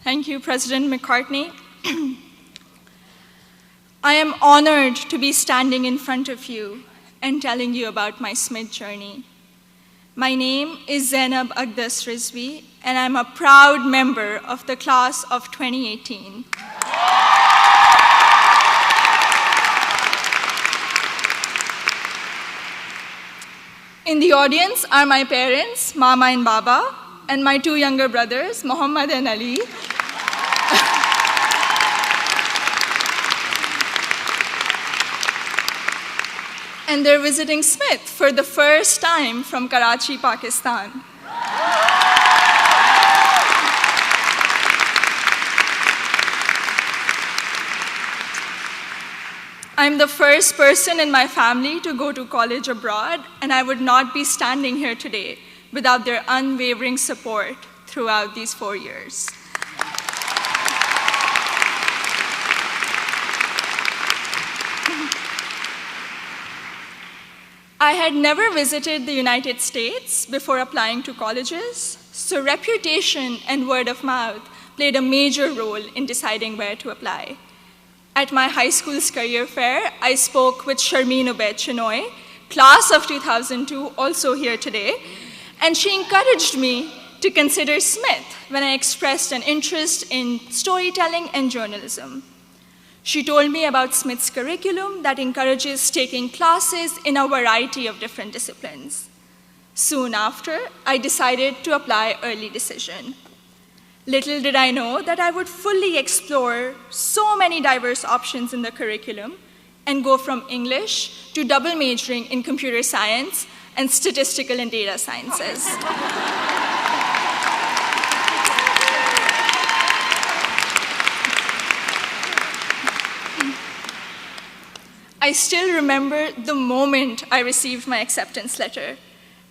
Thank you, President McCartney. I am honored to be standing in front of you and telling you about my SMID journey. My name is Zainab Aqdas Rizvi, and I'm a proud member of the class of 2018. In the audience are my parents, Mama and Baba, and my two younger brothers, Muhammad and Ali. And they're visiting Smith for the first time from Karachi, Pakistan. I'm the first person in my family to go to college abroad, and I would not be standing here today without their unwavering support throughout these 4 years. I had never visited the United States before applying to colleges, so reputation and word of mouth played a major role in deciding where to apply. At my high school's career fair, I spoke with Sharmeen Ubaid Chinoy, class of 2002, also here today, and she encouraged me to consider Smith when I expressed an interest in storytelling and journalism. She told me about Smith's curriculum that encourages taking classes in a variety of different disciplines. Soon after, I decided to apply early decision. Little did I know that I would fully explore so many diverse options in the curriculum and go from English to double majoring in computer science and statistical and data sciences. I still remember the moment I received my acceptance letter.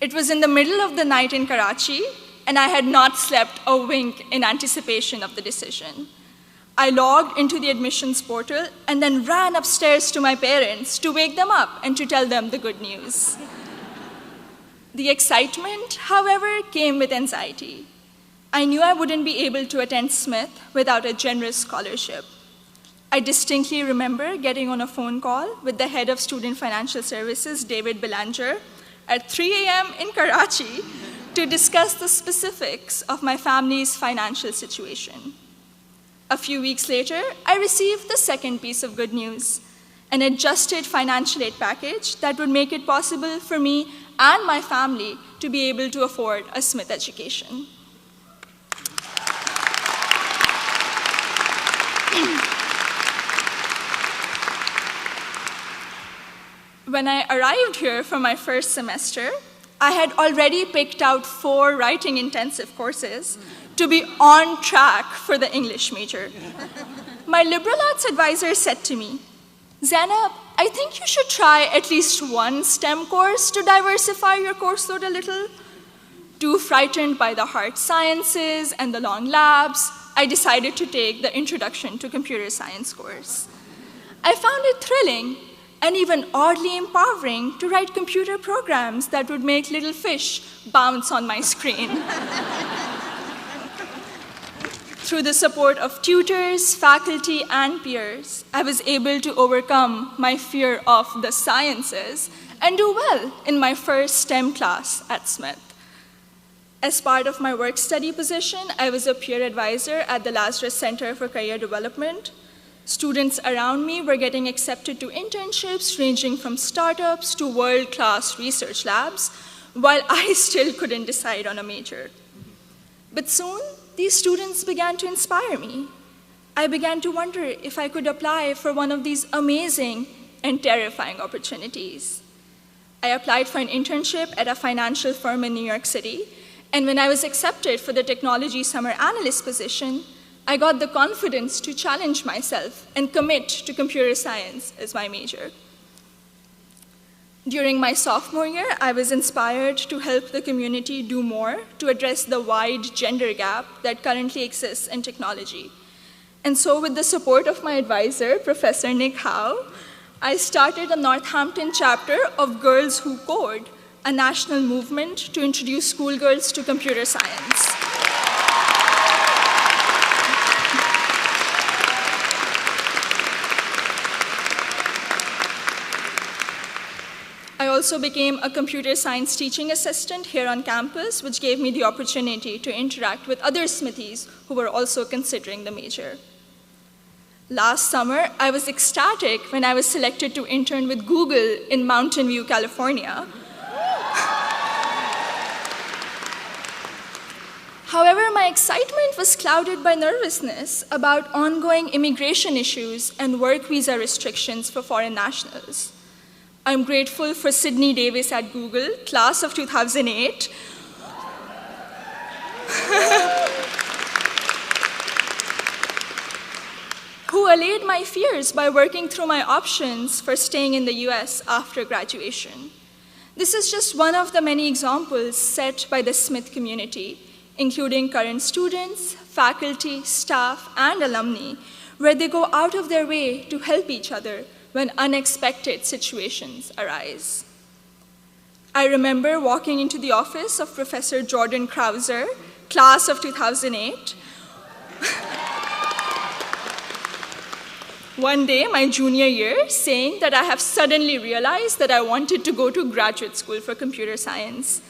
It was in the middle of the night in Karachi, and I had not slept a wink in anticipation of the decision. I logged into the admissions portal and then ran upstairs to my parents to wake them up and to tell them the good news. The excitement, however, came with anxiety. I knew I wouldn't be able to attend Smith without a generous scholarship. I distinctly remember getting on a phone call with the head of Student Financial Services, David Belanger, at 3 a.m. in Karachi to discuss the specifics of my family's financial situation. A few weeks later, I received the second piece of good news, an adjusted financial aid package that would make it possible for me and my family to be able to afford a Smith education. When I arrived here for my first semester, I had already picked out 4 writing-intensive courses to be on track for the English major. My liberal arts advisor said to me, "Zainab, I think you should try at least one STEM course to diversify your course load a little." Too frightened by the hard sciences and the long labs, I decided to take the Introduction to Computer Science course. I found it thrilling and even oddly empowering to write computer programs that would make little fish bounce on my screen. Through the support of tutors, faculty, and peers, I was able to overcome my fear of the sciences and do well in my first STEM class at Smith. As part of my work-study position, I was a peer advisor at the Lazarus Center for Career Development. Students around me were getting accepted to internships ranging from startups to world-class research labs, while I still couldn't decide on a major. But soon, these students began to inspire me. I began to wonder if I could apply for one of these amazing and terrifying opportunities. I applied for an internship at a financial firm in New York City, and when I was accepted for the technology summer analyst position, I got the confidence to challenge myself and commit to computer science as my major. During my sophomore year, I was inspired to help the community do more to address the wide gender gap that currently exists in technology. And so with the support of my advisor, Professor Nick Howe, I started a Northampton chapter of Girls Who Code, a national movement to introduce schoolgirls to computer science. also became a computer science teaching assistant here on campus, which gave me the opportunity to interact with other Smithies who were also considering the major. Last summer, I was ecstatic when I was selected to intern with Google in Mountain View, California. However, my excitement was clouded by nervousness about ongoing immigration issues and work visa restrictions for foreign nationals. I'm grateful for Sydney Davis at Google, class of 2008, who allayed my fears by working through my options for staying in the US after graduation. This is just one of the many examples set by the Smith community, including current students, faculty, staff, and alumni, where they go out of their way to help each other when unexpected situations arise. I remember walking into the office of Professor Jordan Krauser, class of 2008, one day, my junior year, saying that I have suddenly realized that I wanted to go to graduate school for computer science.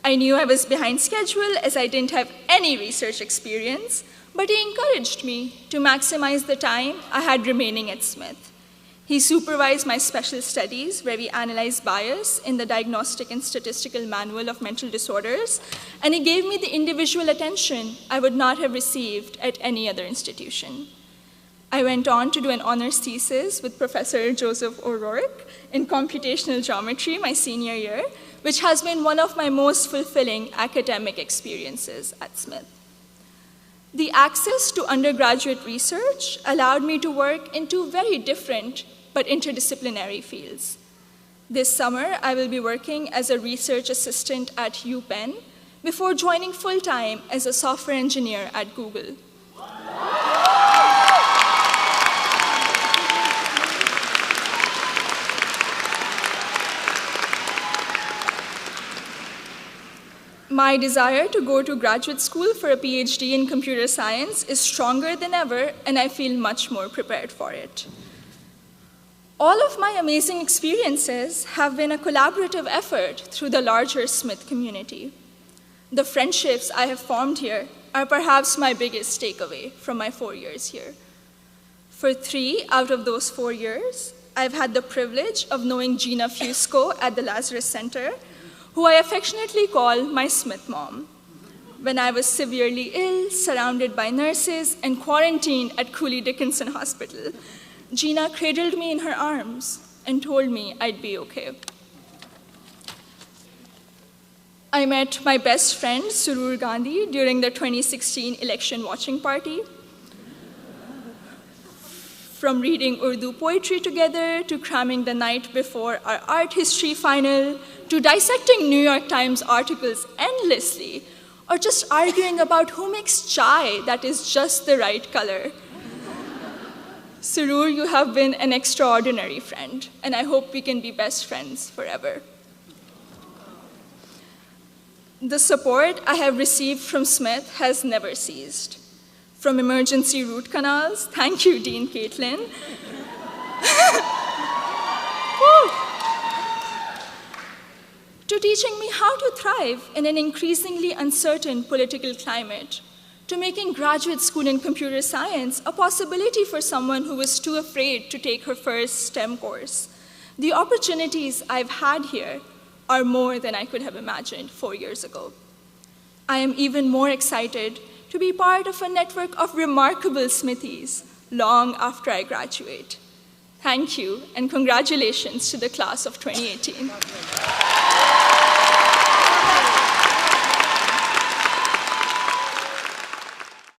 I knew I was behind schedule as I didn't have any research experience, but he encouraged me to maximize the time I had remaining at Smith. He supervised my special studies, where we analyzed bias in the Diagnostic and Statistical Manual of Mental Disorders, and he gave me the individual attention I would not have received at any other institution. I went on to do an honors thesis with Professor Joseph O'Rourke in computational geometry my senior year, which has been one of my most fulfilling academic experiences at Smith. The access to undergraduate research allowed me to work in two very different but interdisciplinary fields. This summer, I will be working as a research assistant at UPenn before joining full-time as a software engineer at Google. My desire to go to graduate school for a PhD in computer science is stronger than ever, and I feel much more prepared for it. All of my amazing experiences have been a collaborative effort through the larger Smith community. The friendships I have formed here are perhaps my biggest takeaway from my 4 years here. For 3 out of those 4 years, I've had the privilege of knowing Gina Fusco at the Lazarus Center, who I affectionately call my Smith mom. When I was severely ill, surrounded by nurses, and quarantined at Cooley Dickinson Hospital, Gina cradled me in her arms and told me I'd be okay. I met my best friend, Surur Gandhi, during the 2016 election watching party. From reading Urdu poetry together, to cramming the night before our art history final, to dissecting New York Times articles endlessly, or just arguing about who makes chai that is just the right color. Surur, you have been an extraordinary friend, and I hope we can be best friends forever. The support I have received from Smith has never ceased. From emergency root canals, thank you, Dean Caitlin, to teaching me how to thrive in an increasingly uncertain political climate, to making graduate school in computer science a possibility for someone who was too afraid to take her first STEM course. The opportunities I've had here are more than I could have imagined 4 years ago. I am even more excited to be part of a network of remarkable Smithies long after I graduate. Thank you, and congratulations to the class of 2018.